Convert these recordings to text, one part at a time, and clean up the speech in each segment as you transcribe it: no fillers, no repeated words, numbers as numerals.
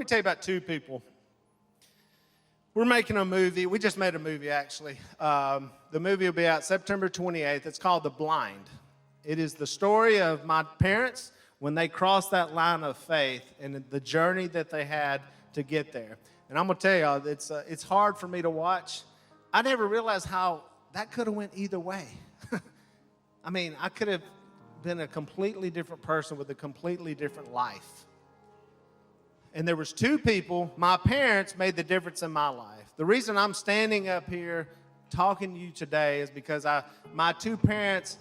me tell you about two people. We're making a movie. We just made a movie, actually. The movie will be out September 28th. It's called The Blind. It is the story of my parents when they crossed that line of faith and the journey that they had to get there. And I'm going to tell y'all, it's hard for me to watch. I never realized how that could have went either way. I mean, I could have been a completely different person with a completely different life. And there was two people, my parents made the difference in my life. The reason I'm standing up here talking to you today is because my two parents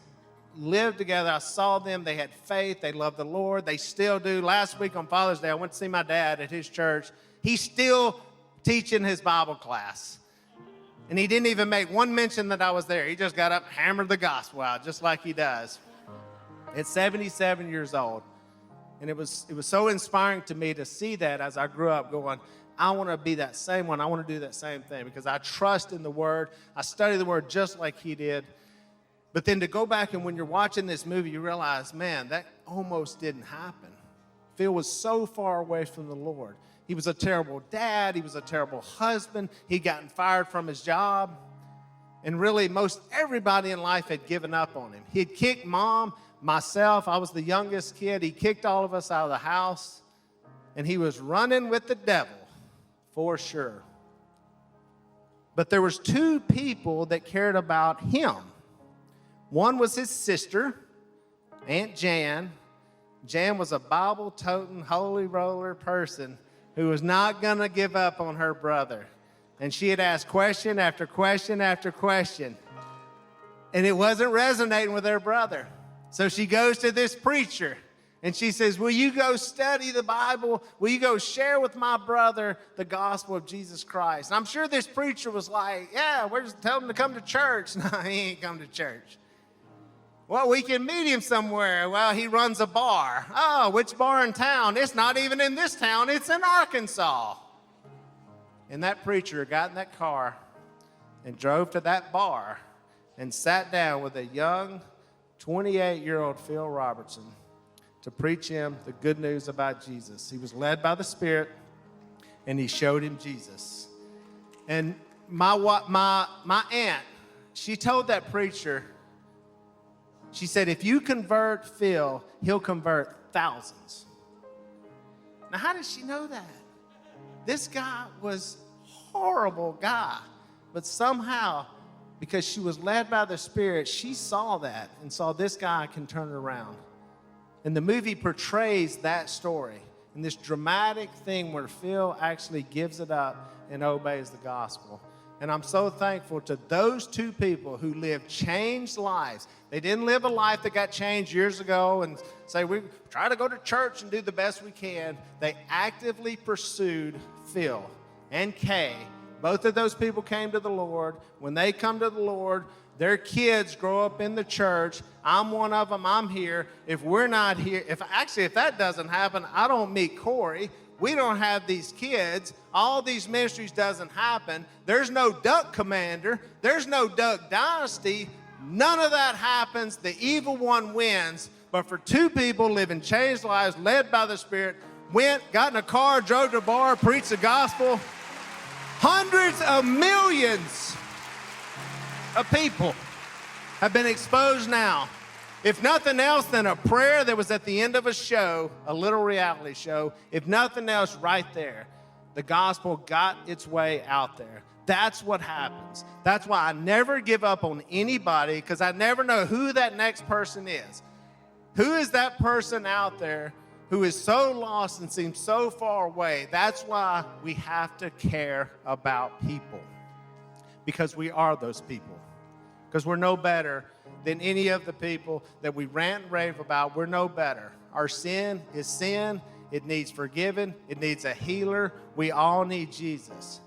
lived together. I saw them. They had faith. They loved the Lord. They still do. Last week on Father's Day, I went to see my dad at his church. He's still teaching his Bible class. And he didn't even make one mention that I was there. He just got up and hammered the gospel out just like he does. At 77 years old. And it was so inspiring to me to see that as I grew up going, I want to be that same one. I want to do that same thing because I trust in the Word. I study the Word just like he did. But then to go back and when you're watching this movie, you realize, man, that almost didn't happen. Phil was so far away from the Lord. He was a terrible dad. He was a terrible husband. He'd gotten fired from his job. And really, most everybody in life had given up on him. He'd kicked mom. Myself, I was the youngest kid. He kicked all of us out of the house, and he was running with the devil for sure. But there was two people that cared about him. One was his sister, Aunt Jan. Jan was a Bible-toting, holy roller person who was not going to give up on her brother. And she had asked question after question after question, and it wasn't resonating with her brother. So she goes to this preacher, and she says, will you go study the Bible? Will you go share with my brother the gospel of Jesus Christ? And I'm sure this preacher was like, yeah, we're just telling him to come to church. No, he ain't come to church. Well, we can meet him somewhere. Well, he runs a bar. Oh, which bar in town? It's not even in this town. It's in Arkansas. And that preacher got in that car and drove to that bar and sat down with a young 28-year-old Phil Robertson to preach him the good news about Jesus. He was led by the Spirit, and he showed him Jesus. And my aunt, she told that preacher, she said, if you convert Phil, he'll convert thousands. Now, how did she know that? This guy was a horrible guy, but somehow, because she was led by the Spirit, she saw that and saw this guy can turn it around. And the movie portrays that story and this dramatic thing where Phil actually gives it up and obeys the gospel. And I'm so thankful to those two people who lived changed lives. They didn't live a life that got changed years ago and say, we try to go to church and do the best we can. They actively pursued Phil and Kay. Both of those people came to the Lord. When they come to the Lord, their kids grow up in the church. I'm one of them. I'm here. If we're not here, if that doesn't happen, I don't meet Corey. We don't have these kids. All these ministries doesn't happen. There's no Duck Commander. There's no Duck Dynasty. None of that happens. The evil one wins. But for two people living changed lives, led by the Spirit, went, got in a car, drove to a bar, preached the gospel. Hundreds of millions of people have been exposed now. If nothing else than a prayer that was at the end of a show, a little reality show, if nothing else right there, the gospel got its way out there. That's what happens. That's why I never give up on anybody, because I never know who that next person is. Who is that person out there who is so lost and seems so far away? That's why we have to care about people, because we are those people, because we're no better than any of the people that we rant and rave about. We're no better. Our sin is sin. It needs forgiven. It needs a healer. We all need Jesus.